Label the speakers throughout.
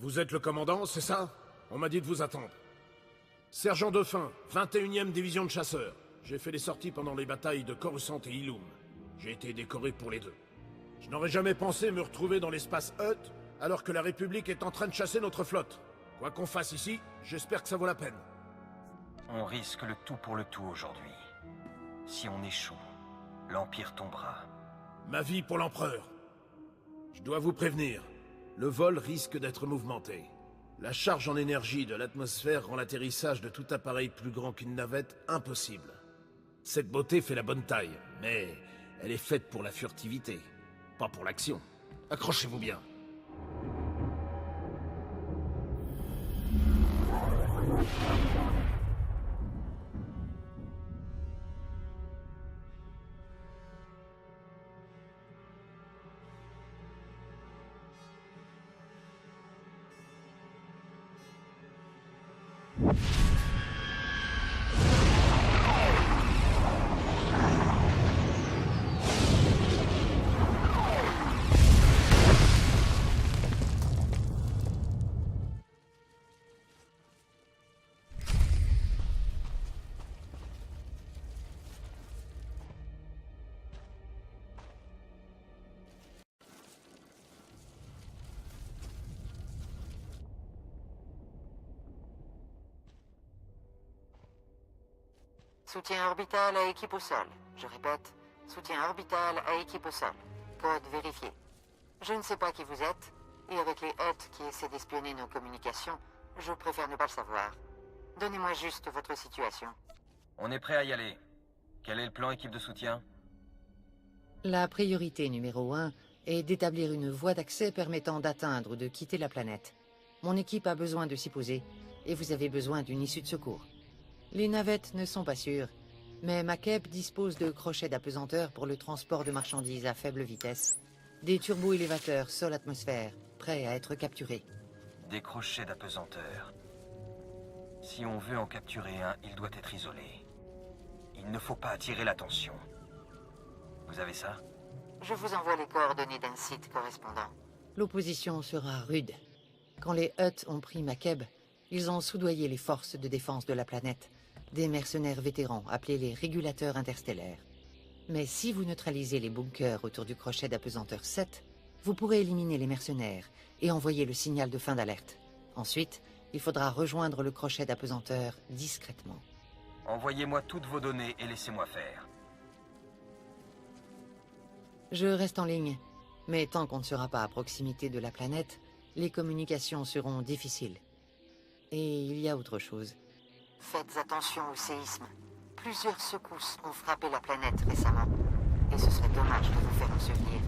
Speaker 1: Vous êtes le commandant, c'est ça? On m'a dit de vous attendre. Sergent Dauphin, 21e division de chasseurs. J'ai fait des sorties pendant les batailles de Coruscant et Ilum. J'ai été décoré pour les deux. Je n'aurais jamais pensé me retrouver dans l'espace Hutt, alors que la République est en train de chasser notre flotte. Quoi qu'on fasse ici, j'espère que ça vaut la peine.
Speaker 2: On risque le tout pour le tout aujourd'hui. Si on échoue, l'Empire tombera.
Speaker 1: Ma vie pour l'Empereur. Je dois vous prévenir, le vol risque d'être mouvementé. La charge en énergie de l'atmosphère rend l'atterrissage de tout appareil plus grand qu'une navette impossible. Cette beauté fait la bonne taille, mais elle est faite pour la furtivité, pas pour l'action. Accrochez-vous bien.
Speaker 3: Soutien orbital à équipe au sol. Je répète, soutien orbital à équipe au sol. Code vérifié. Je ne sais pas qui vous êtes, et avec les Hutt qui essaient d'espionner nos communications, je préfère ne pas le savoir. Donnez-moi juste votre situation.
Speaker 2: On est prêt à y aller. Quel est le plan équipe de soutien?
Speaker 4: La priorité numéro 1 est d'établir une voie d'accès permettant d'atteindre ou de quitter la planète. Mon équipe a besoin de s'y poser, et vous avez besoin d'une issue de secours. Les navettes ne sont pas sûres, mais Makeb dispose de crochets d'apesanteur pour le transport de marchandises à faible vitesse. Des turbo-élévateurs sol-atmosphère, prêts à être capturés.
Speaker 2: Des crochets d'apesanteur. Si on veut en capturer un, il doit être isolé. Il ne faut pas attirer l'attention. Vous avez ça?
Speaker 3: Je vous envoie les coordonnées d'un site correspondant.
Speaker 4: L'opposition sera rude. Quand les Hutt ont pris Makeb, ils ont soudoyé les forces de défense de la planète, des mercenaires vétérans appelés les régulateurs interstellaires. Mais si vous neutralisez les bunkers autour du crochet d'apesanteur 7, vous pourrez éliminer les mercenaires et envoyer le signal de fin d'alerte. Ensuite, il faudra rejoindre le crochet d'apesanteur discrètement.
Speaker 2: Envoyez-moi toutes vos données et laissez-moi faire.
Speaker 4: Je reste en ligne, mais tant qu'on ne sera pas à proximité de la planète, les communications seront difficiles. Et il y a autre chose.
Speaker 3: Faites attention au séisme. Plusieurs secousses ont frappé la planète récemment. Et ce serait dommage de vous faire en souvenir.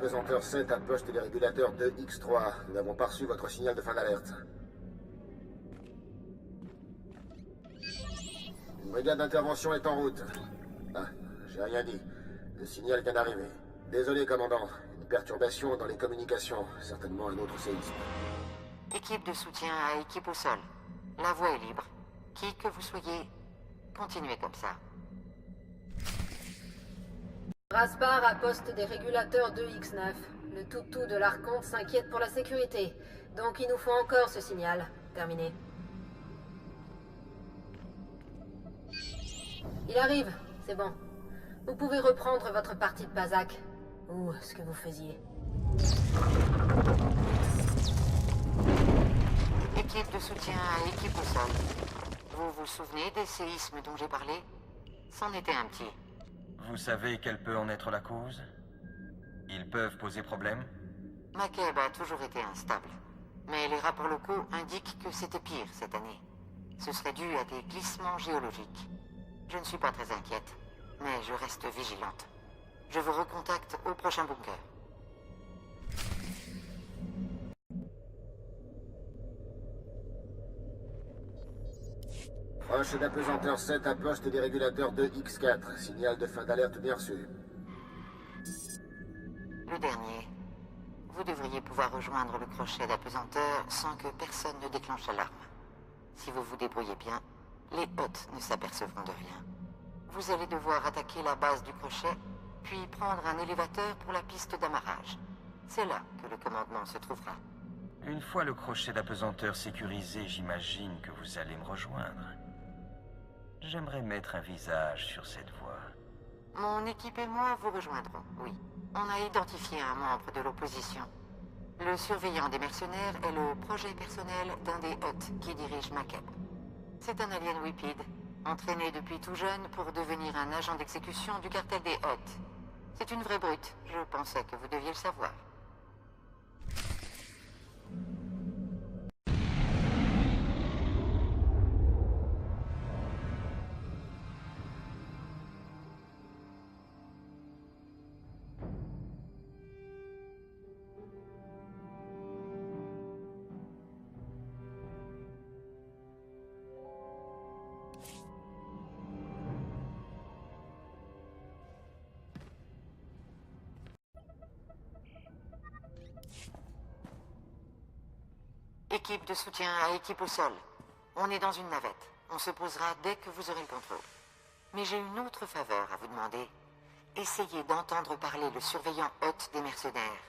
Speaker 5: Pesanteur 7 à poste des régulateurs 2X3. Nous n'avons pas reçu votre signal de fin d'alerte. Une brigade d'intervention est en route. Ah, j'ai rien dit. Le signal vient d'arriver. Désolé, commandant. Une perturbation dans les communications. Certainement un autre séisme.
Speaker 3: Équipe de soutien à équipe au sol. La voie est libre. Qui que vous soyez, continuez comme ça.
Speaker 6: Raspar à poste des régulateurs 2X9. Le toutou de l'Archonte s'inquiète pour la sécurité. Donc il nous faut encore ce signal. Terminé. Il arrive, c'est bon. Vous pouvez reprendre votre partie de Pazak. Ou ce que vous faisiez.
Speaker 3: Équipe de soutien à équipe au sol. Vous vous souvenez des séismes dont j'ai parlé? C'en était un petit.
Speaker 2: Vous savez quelle peut en être la cause? Ils peuvent poser problème?
Speaker 3: Makeb a toujours été instable. Mais les rapports locaux indiquent que c'était pire cette année. Ce serait dû à des glissements géologiques. Je ne suis pas très inquiète, mais je reste vigilante. Je vous recontacte au prochain bunker.
Speaker 5: Crochet d'apesanteur 7 à poste des régulateurs 2X4. Signal de fin d'alerte bien reçu.
Speaker 3: Le dernier. Vous devriez pouvoir rejoindre le crochet d'apesanteur sans que personne ne déclenche l'alarme. Si vous vous débrouillez bien, les hôtes ne s'apercevront de rien. Vous allez devoir attaquer la base du crochet, puis prendre un élévateur pour la piste d'amarrage. C'est là que le commandement se trouvera.
Speaker 2: Une fois le crochet d'apesanteur sécurisé, j'imagine que vous allez me rejoindre. J'aimerais mettre un visage sur cette voie.
Speaker 3: Mon équipe et moi vous rejoindrons, oui. On a identifié un membre de l'opposition. Le surveillant des mercenaires est le projet personnel d'un des hôtes qui dirige Makeb. C'est un alien Wipid, entraîné depuis tout jeune pour devenir un agent d'exécution du cartel des hôtes. C'est une vraie brute, je pensais que vous deviez le savoir. Équipe de soutien à équipe au sol. On est dans une navette. On se posera dès que vous aurez le contrôle. Mais j'ai une autre faveur à vous demander. Essayez d'entendre parler le surveillant hôte des mercenaires.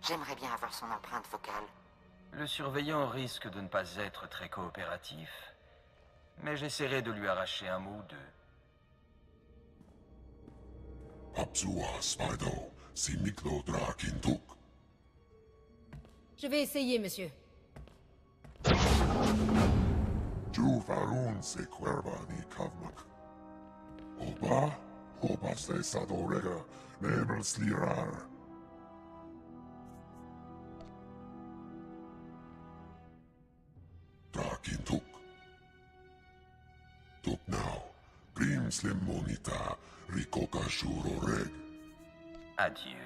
Speaker 3: J'aimerais bien avoir son empreinte vocale.
Speaker 2: Le surveillant risque de ne pas être très coopératif, mais j'essaierai de lui arracher un mot ou deux.
Speaker 7: Apsua Spido, si Miklo Drakintuk.
Speaker 6: Je vais essayer, monsieur.
Speaker 7: Juvarun se Quervani Kavmak. Oba se Sadorega, Nebels Lirar. Drakintuk. Tuk now, Grimslim Monita, Rikoka Shuroreg.
Speaker 2: Adieu.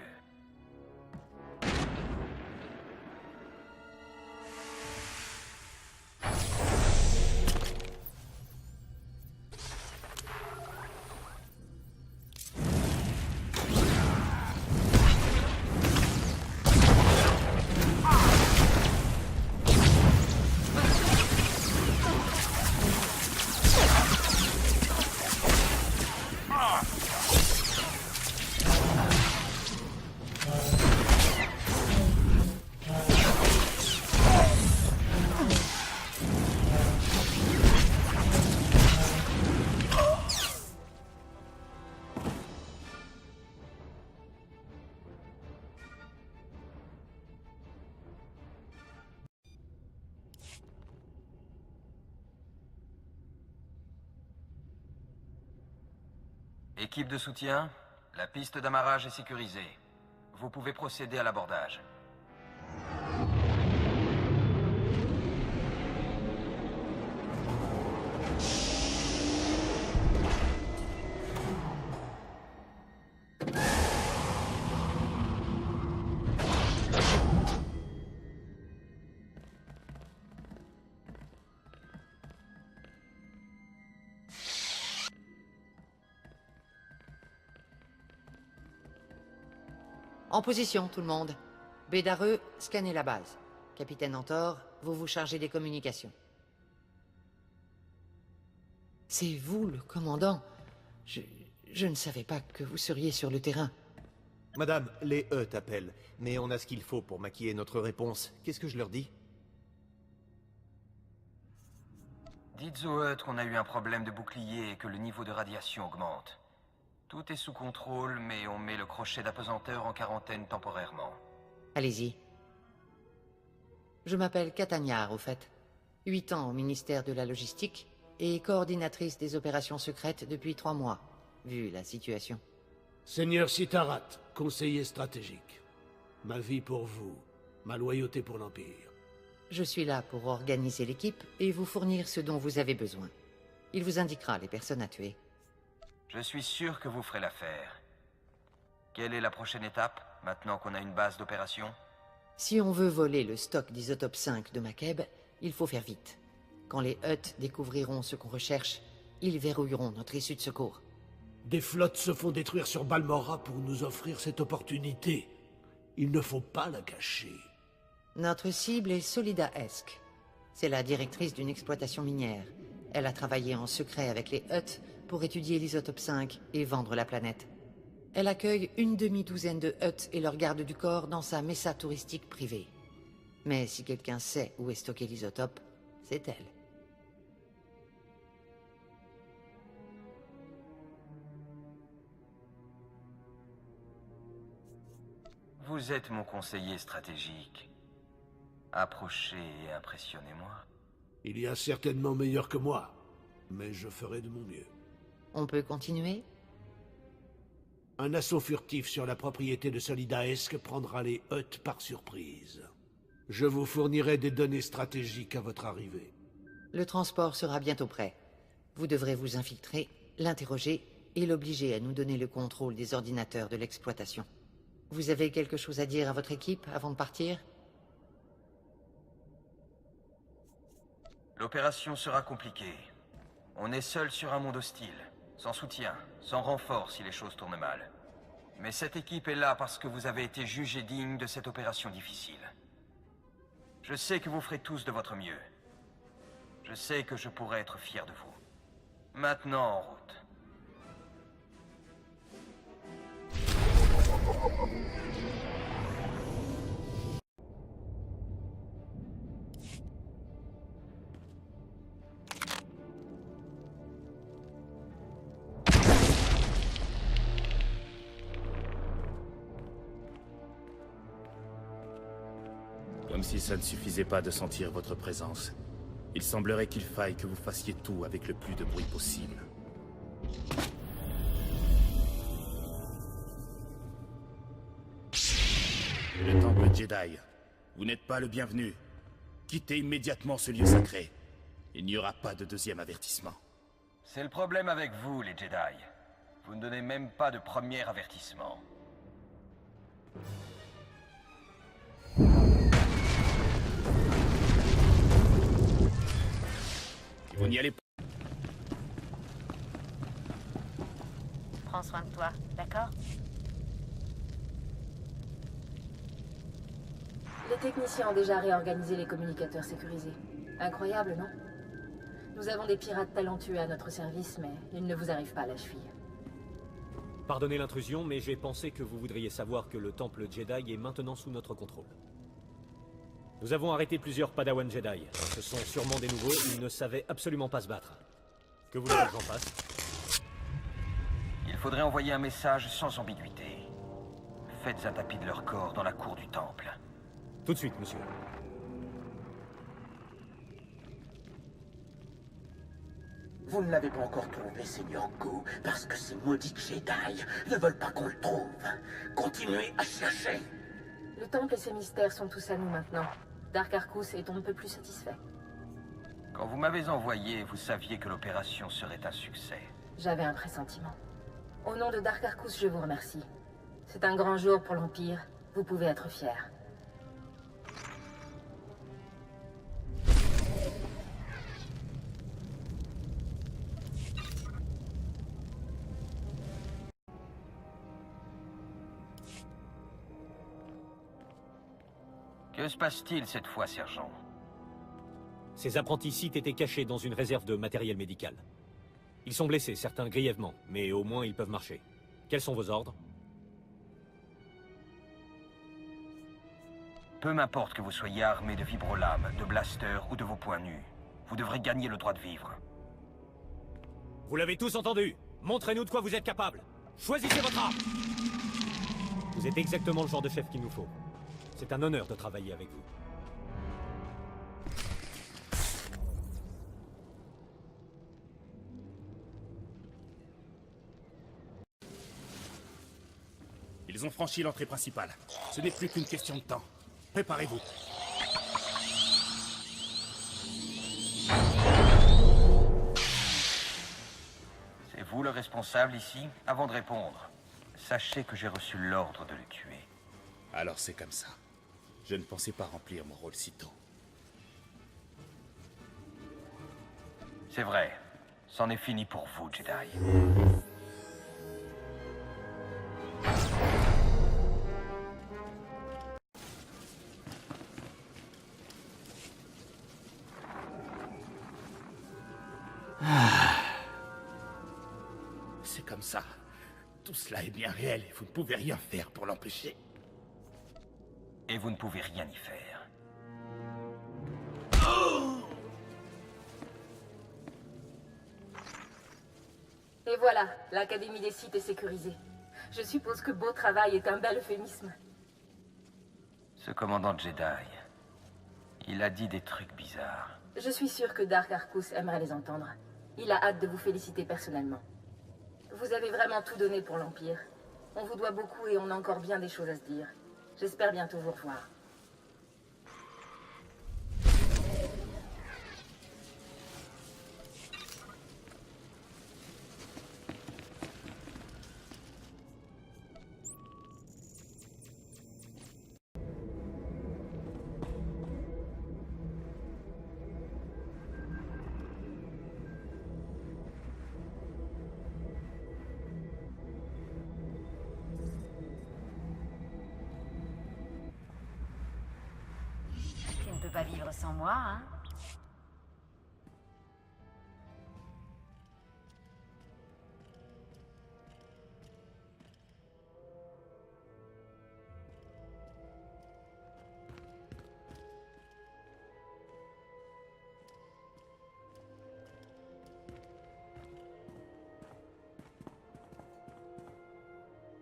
Speaker 2: Équipe de soutien, la piste d'amarrage est sécurisée. Vous pouvez procéder à l'abordage.
Speaker 4: En position, tout le monde. Bédareux, scannez la base. Capitaine Antor, vous vous chargez des communications. C'est vous, le commandant. Je ne savais pas que vous seriez sur le terrain.
Speaker 8: Madame, les E t'appellent, mais on a ce qu'il faut pour maquiller notre réponse. Qu'est-ce que je leur dis?
Speaker 2: Dites aux Hutt qu'on a eu un problème de bouclier et que le niveau de radiation augmente. Tout est sous contrôle, mais on met le crochet d'apesanteur en quarantaine temporairement.
Speaker 4: Allez-y. Je m'appelle Catagnard, au fait. 8 ans au ministère de la Logistique et coordinatrice des opérations secrètes depuis 3 mois, vu la situation.
Speaker 1: Seigneur Sitarat, conseiller stratégique. Ma vie pour vous, ma loyauté pour l'Empire.
Speaker 4: Je suis là pour organiser l'équipe et vous fournir ce dont vous avez besoin. Il vous indiquera les personnes à tuer.
Speaker 2: Je suis sûr que vous ferez l'affaire. Quelle est la prochaine étape, maintenant qu'on a une base d'opération?
Speaker 4: Si on veut voler le stock d'Isotope 5 de Makeb, il faut faire vite. Quand les Hutt découvriront ce qu'on recherche, ils verrouilleront notre issue de secours.
Speaker 1: Des flottes se font détruire sur Balmorra pour nous offrir cette opportunité. Il ne faut pas la cacher.
Speaker 4: Notre cible est Solida Esk. C'est la directrice d'une exploitation minière. Elle a travaillé en secret avec les Hutt pour étudier l'Isotope 5 et vendre la planète. Elle accueille une demi-douzaine de Hutt et leurs gardes du corps dans sa messa touristique privée. Mais si quelqu'un sait où est stocké l'isotope, c'est elle.
Speaker 2: Vous êtes mon conseiller stratégique. Approchez et impressionnez-moi.
Speaker 1: Il y a certainement meilleur que moi, mais je ferai de mon mieux.
Speaker 4: On peut continuer?
Speaker 1: Un assaut furtif sur la propriété de Solida Esk prendra les Hutt par surprise. Je vous fournirai des données stratégiques à votre arrivée.
Speaker 4: Le transport sera bientôt prêt. Vous devrez vous infiltrer, l'interroger et l'obliger à nous donner le contrôle des ordinateurs de l'exploitation. Vous avez quelque chose à dire à votre équipe avant de partir?
Speaker 2: L'opération sera compliquée. On est seul sur un monde hostile, sans soutien, sans renfort si les choses tournent mal. Mais cette équipe est là parce que vous avez été jugé digne de cette opération difficile. Je sais que vous ferez tous de votre mieux. Je sais que je pourrai être fier de vous. Maintenant, en route.
Speaker 9: Comme si ça ne suffisait pas de sentir votre présence. Il semblerait qu'il faille que vous fassiez tout avec le plus de bruit possible. Le temple Jedi. Vous n'êtes pas le bienvenu. Quittez immédiatement ce lieu sacré. Il n'y aura pas de deuxième avertissement.
Speaker 2: C'est le problème avec vous, les Jedi. Vous ne donnez même pas de premier avertissement.
Speaker 9: Vous n'y allez pas.
Speaker 10: Prends soin de toi, d'accord?
Speaker 6: Les techniciens ont déjà réorganisé les communicateurs sécurisés. Incroyable, non? Nous avons des pirates talentueux à notre service, mais ils ne vous arrivent pas à la cheville.
Speaker 11: Pardonnez l'intrusion, mais j'ai pensé que vous voudriez savoir que le temple Jedi est maintenant sous notre contrôle. Nous avons arrêté plusieurs Padawan Jedi. Ce sont sûrement des nouveaux, ils ne savaient absolument pas se battre. Que voulez-vous que j'en fasse?
Speaker 2: Il faudrait envoyer un message sans ambiguïté. Faites un tapis de leur corps dans la cour du temple.
Speaker 11: Tout de suite, monsieur.
Speaker 12: Vous ne l'avez pas encore trouvé, Seigneur Go, parce que ces maudits Jedi ne veulent pas qu'on le trouve. Continuez à chercher.
Speaker 6: Le temple et ses mystères sont tous à nous maintenant. Dark Arcus est on ne peut plus satisfait.
Speaker 2: Quand vous m'avez envoyé, vous saviez que l'opération serait un succès.
Speaker 6: J'avais un pressentiment. Au nom de Dark Arcus, je vous remercie. C'est un grand jour pour l'Empire. Vous pouvez être fiers.
Speaker 2: Que se passe-t-il cette fois, sergent?
Speaker 11: Ces apprentis Sith étaient cachés dans une réserve de matériel médical. Ils sont blessés, certains grièvement, mais au moins ils peuvent marcher. Quels sont vos ordres?
Speaker 2: Peu m'importe que vous soyez armé de vibrolames, de blasters ou de vos poings nus. Vous devrez gagner le droit de vivre.
Speaker 11: Vous l'avez tous entendu. Montrez-nous de quoi vous êtes capable. Choisissez votre arme. Vous êtes exactement le genre de chef qu'il nous faut. C'est un honneur de travailler avec vous.
Speaker 9: Ils ont franchi l'entrée principale. Ce n'est plus qu'une question de temps. Préparez-vous.
Speaker 2: responsable ici, avant de répondre, sachez que j'ai reçu l'ordre de le tuer.
Speaker 9: Alors c'est comme ça. Je ne pensais pas remplir mon rôle si tôt.
Speaker 2: C'est vrai. C'en est fini pour vous, Jedi.
Speaker 9: C'est comme ça. Tout cela est bien réel et vous ne pouvez rien faire pour l'empêcher.
Speaker 2: Et vous ne pouvez rien y faire.
Speaker 6: Et voilà, l'Académie des Sith est sécurisée. Je suppose que beau travail est un bel euphémisme.
Speaker 2: Ce commandant Jedi, il a dit des trucs bizarres.
Speaker 6: Je suis sûre que Dark Arcus aimerait les entendre. Il a hâte de vous féliciter personnellement. Vous avez vraiment tout donné pour l'Empire. On vous doit beaucoup et on a encore bien des choses à se dire. J'espère bientôt vous revoir.
Speaker 10: Tu ne peux pas vivre sans moi, hein?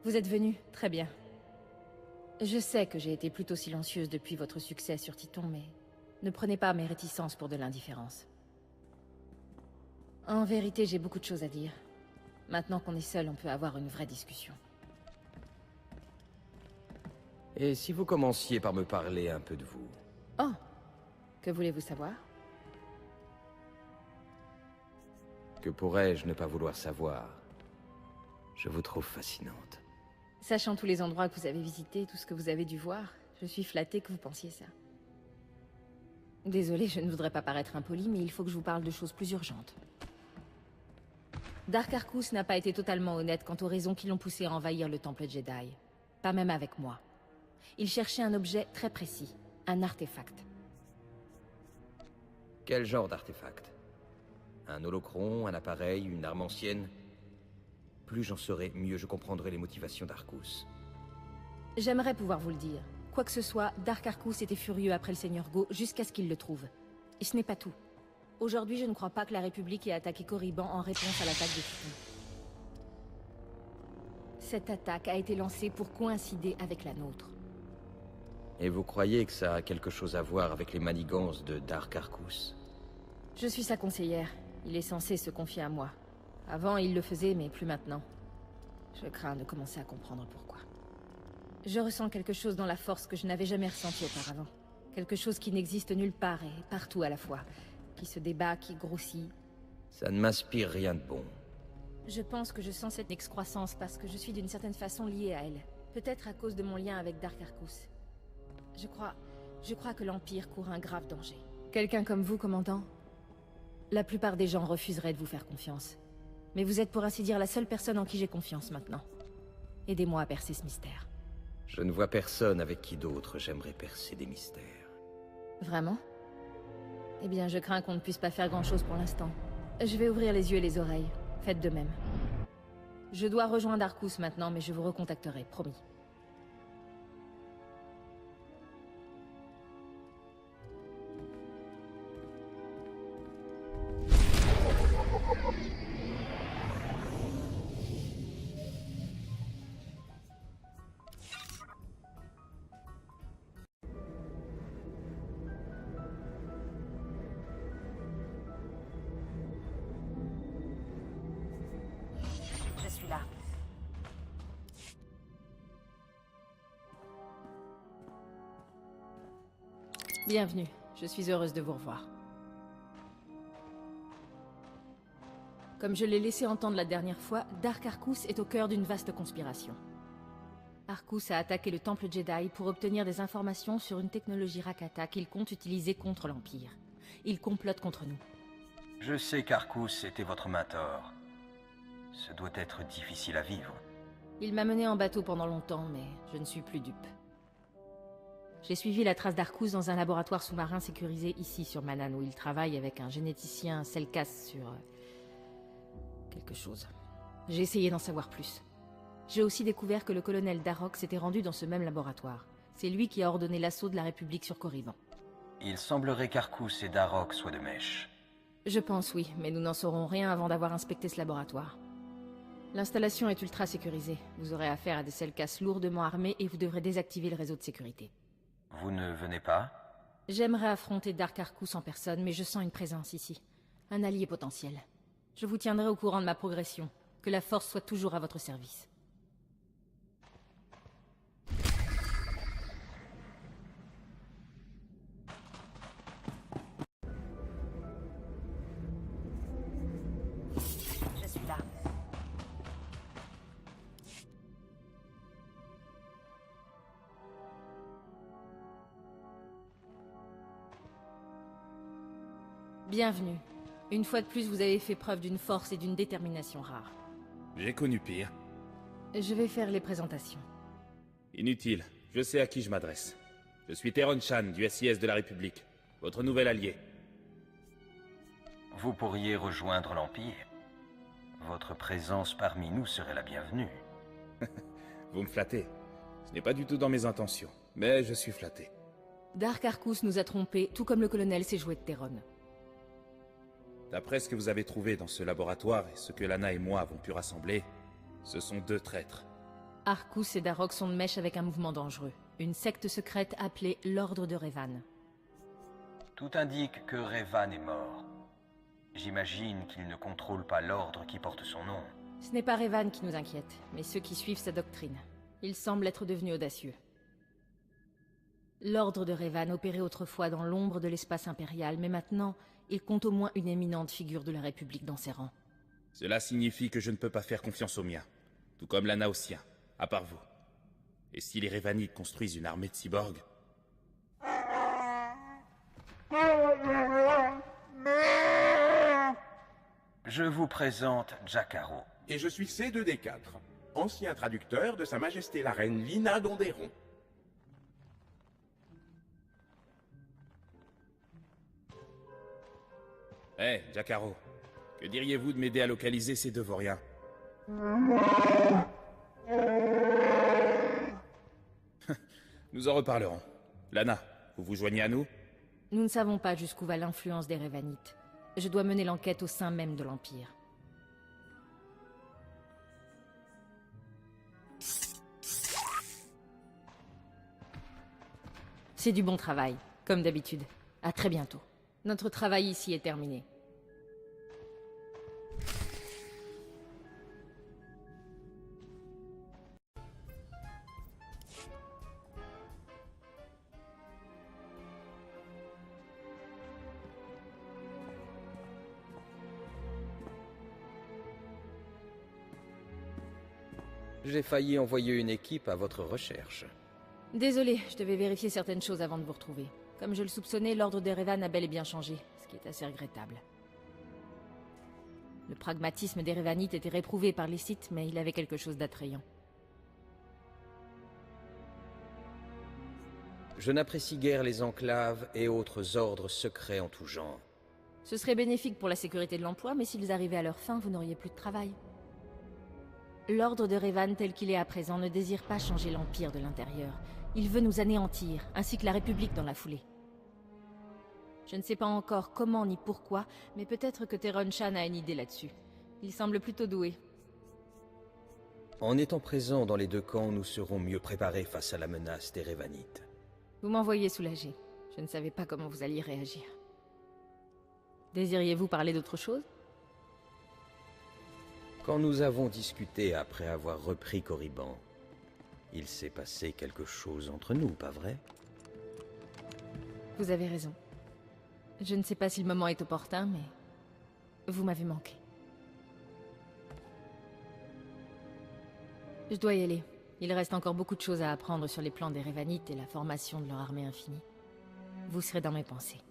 Speaker 13: Vous êtes venu, très bien. Je sais que j'ai été plutôt silencieuse depuis votre succès sur Titon, mais ne prenez pas mes réticences pour de l'indifférence. En vérité, j'ai beaucoup de choses à dire. Maintenant qu'on est seul, on peut avoir une vraie discussion.
Speaker 2: Et si vous commenciez par me parler un peu de vous?
Speaker 13: Oh, que voulez-vous savoir?
Speaker 2: Que pourrais-je ne pas vouloir savoir? Je vous trouve fascinante.
Speaker 13: Sachant tous les endroits que vous avez visités, tout ce que vous avez dû voir, je suis flattée que vous pensiez ça. Désolée, je ne voudrais pas paraître impolie, mais il faut que je vous parle de choses plus urgentes. Dark Arcus n'a pas été totalement honnête quant aux raisons qui l'ont poussé à envahir le temple Jedi. Pas même avec moi. Il cherchait un objet très précis, un artefact.
Speaker 2: Quel genre d'artefact? Un holocron, un appareil, une arme ancienne? Plus j'en saurai, mieux je comprendrai les motivations d'Arcus.
Speaker 13: J'aimerais pouvoir vous le dire. Quoi que ce soit, Dark Arcus était furieux après le Seigneur Go jusqu'à ce qu'il le trouve. Et ce n'est pas tout. Aujourd'hui, je ne crois pas que la République ait attaqué Korriban en réponse à l'attaque des Titans. Cette attaque a été lancée pour coïncider avec la nôtre.
Speaker 2: Et vous croyez que ça a quelque chose à voir avec les manigances de Dark Arcus?
Speaker 13: Je suis sa conseillère. Il est censé se confier à moi. Avant, il le faisait, mais plus maintenant. Je crains de commencer à comprendre pourquoi. Je ressens quelque chose dans la force que je n'avais jamais ressenti auparavant. Quelque chose qui n'existe nulle part et partout à la fois. Qui se débat, qui grossit.
Speaker 2: Ça ne m'inspire rien de bon.
Speaker 13: Je pense que je sens cette excroissance parce que je suis d'une certaine façon liée à elle. Peut-être à cause de mon lien avec Dark Arcus. Je crois que l'Empire court un grave danger. Quelqu'un comme vous, commandant? La plupart des gens refuseraient de vous faire confiance. Mais vous êtes pour ainsi dire la seule personne en qui j'ai confiance maintenant. Aidez-moi à percer ce mystère.
Speaker 2: Je ne vois personne avec qui d'autre j'aimerais percer des mystères.
Speaker 13: Vraiment? Eh bien, je crains qu'on ne puisse pas faire grand-chose pour l'instant. Je vais ouvrir les yeux et les oreilles. Faites de même. Je dois rejoindre Arcus maintenant, mais je vous recontacterai, promis.
Speaker 10: Je suis là.
Speaker 13: Bienvenue. Je suis heureuse de vous revoir. Comme je l'ai laissé entendre la dernière fois, Dark Arcus est au cœur d'une vaste conspiration. Arcus a attaqué le Temple Jedi pour obtenir des informations sur une technologie Rakata qu'il compte utiliser contre l'Empire. Il complote contre nous.
Speaker 2: Je sais qu'Arcus était votre mentor. Ce doit être difficile à vivre.
Speaker 13: Il m'a mené en bateau pendant longtemps, mais je ne suis plus dupe. J'ai suivi la trace d'Arcus dans un laboratoire sous-marin sécurisé ici sur Manaan, où il travaille avec un généticien Selkas sur... quelque chose. J'ai essayé d'en savoir plus. J'ai aussi découvert que le colonel Darroch s'était rendu dans ce même laboratoire. C'est lui qui a ordonné l'assaut de la République sur Corriban.
Speaker 2: Il semblerait qu'Arcus et Darroch soient de mèche.
Speaker 13: Je pense oui, mais nous n'en saurons rien avant d'avoir inspecté ce laboratoire. L'installation est ultra sécurisée. Vous aurez affaire à des Selkas lourdement armés et vous devrez désactiver le réseau de sécurité.
Speaker 2: Vous ne venez pas?
Speaker 13: J'aimerais affronter Dark Arcus en personne, mais je sens une présence ici. Un allié potentiel. Je vous tiendrai au courant de ma progression. Que la force soit toujours à votre service.
Speaker 10: Je suis là.
Speaker 13: Bienvenue. Une fois de plus, vous avez fait preuve d'une force et d'une détermination rares.
Speaker 9: J'ai connu pire.
Speaker 13: Je vais faire les présentations.
Speaker 9: Inutile, je sais à qui je m'adresse. Je suis Theron Shan, du SIS de la République, votre nouvel allié.
Speaker 2: Vous pourriez rejoindre l'Empire. Votre présence parmi nous serait la bienvenue.
Speaker 9: Vous me flattez. Ce n'est pas du tout dans mes intentions, mais je suis flatté.
Speaker 13: Dark Arcus nous a trompés, tout comme le colonel s'est joué de Theron.
Speaker 9: D'après ce que vous avez trouvé dans ce laboratoire et ce que Lana et moi avons pu rassembler, ce sont deux traîtres.
Speaker 13: Arcus et Darroch sont de mèche avec un mouvement dangereux. Une secte secrète appelée l'Ordre de Revan.
Speaker 2: Tout indique que Revan est mort. J'imagine qu'il ne contrôle pas l'ordre qui porte son nom.
Speaker 13: Ce n'est pas Revan qui nous inquiète, mais ceux qui suivent sa doctrine. Il semble être devenu audacieux. L'Ordre de Revan opérait autrefois dans l'ombre de l'espace impérial, mais maintenant, il compte au moins une éminente figure de la République dans ses rangs.
Speaker 9: Cela signifie que je ne peux pas faire confiance aux miens, tout comme Lana aux siens, à part vous. Et si les Revanites construisent une armée de cyborgs...
Speaker 2: Je vous présente Jakaro.
Speaker 14: Et je suis C2D4, ancien traducteur de Sa Majesté la Reine Lina d'Onderon.
Speaker 9: Hé, Jakaro, que diriez-vous de m'aider à localiser ces deux vauriens? Nous en reparlerons. Lana, vous vous joignez à nous?
Speaker 13: Nous ne savons pas jusqu'où va l'influence des Revanites. Je dois mener l'enquête au sein même de l'Empire. C'est du bon travail, comme d'habitude. À très bientôt. Notre travail ici est terminé.
Speaker 2: J'ai failli envoyer une équipe à votre recherche.
Speaker 13: Désolé, je devais vérifier certaines choses avant de vous retrouver. Comme je le soupçonnais, l'ordre des Revan a bel et bien changé, ce qui est assez regrettable. Le pragmatisme des Revanites était réprouvé par les Sith, mais il avait quelque chose d'attrayant.
Speaker 2: Je n'apprécie guère les enclaves et autres ordres secrets en tout genre.
Speaker 13: Ce serait bénéfique pour la sécurité de l'emploi, mais s'ils arrivaient à leur fin, vous n'auriez plus de travail. L'ordre de Revan tel qu'il est à présent ne désire pas changer l'Empire de l'intérieur. Il veut nous anéantir, ainsi que la République dans la foulée. Je ne sais pas encore comment ni pourquoi, mais peut-être que Theron Shan a une idée là-dessus. Il semble plutôt doué.
Speaker 2: En étant présents dans les deux camps, nous serons mieux préparés face à la menace des Revanites.
Speaker 13: Vous m'envoyez soulagé. Je ne savais pas comment vous alliez réagir. Désiriez-vous parler d'autre chose?
Speaker 2: Quand nous avons discuté après avoir repris Corriban, il s'est passé quelque chose entre nous, pas vrai?
Speaker 13: Vous avez raison. Je ne sais pas si le moment est opportun, mais vous m'avez manqué. Je dois y aller. Il reste encore beaucoup de choses à apprendre sur les plans des Revanites et la formation de leur armée infinie. Vous serez dans mes pensées.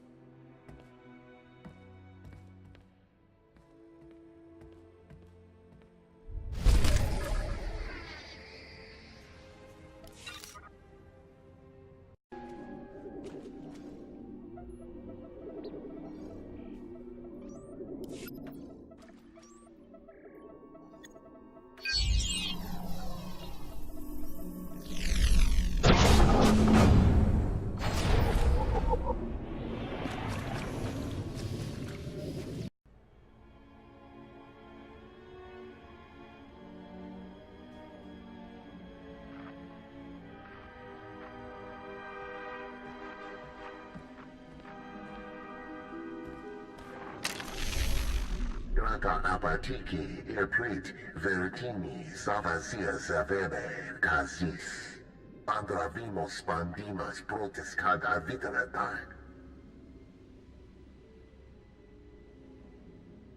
Speaker 7: Grata abatiki, ilprit, veritini, savazia zavere, kazis. Andravimos pandimas protes cad aviteratai.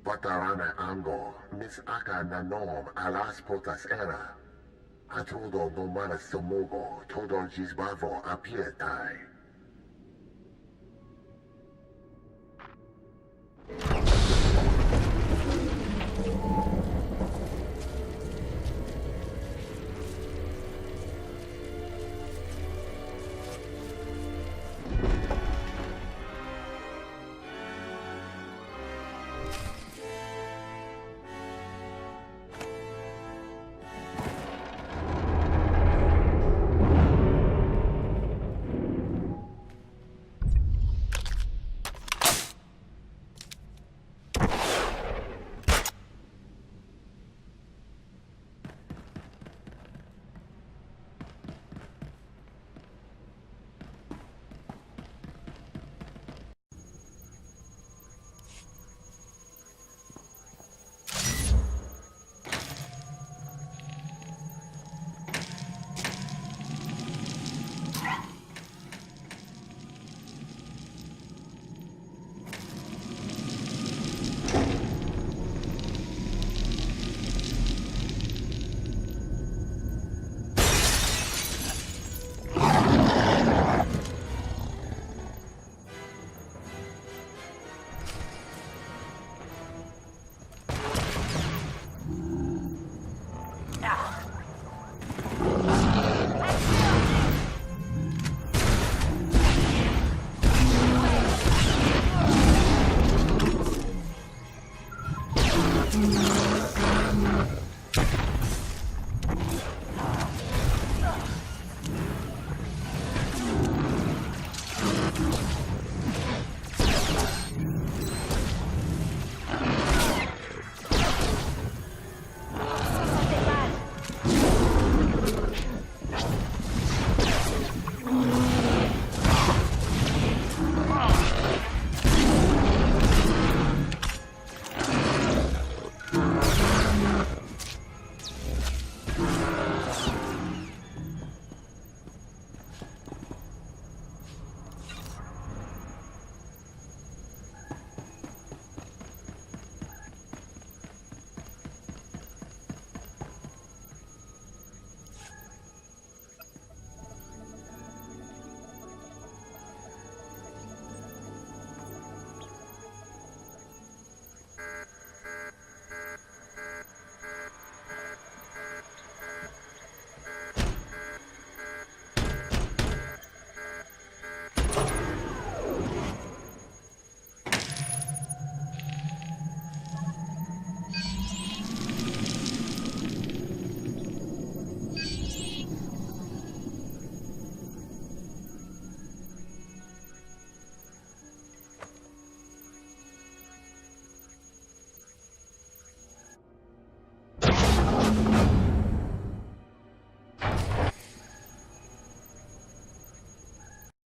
Speaker 7: Vatarana ango, mis aka nanom alas potas era. Atudo nomanas somogo, todor gisbavo apietai.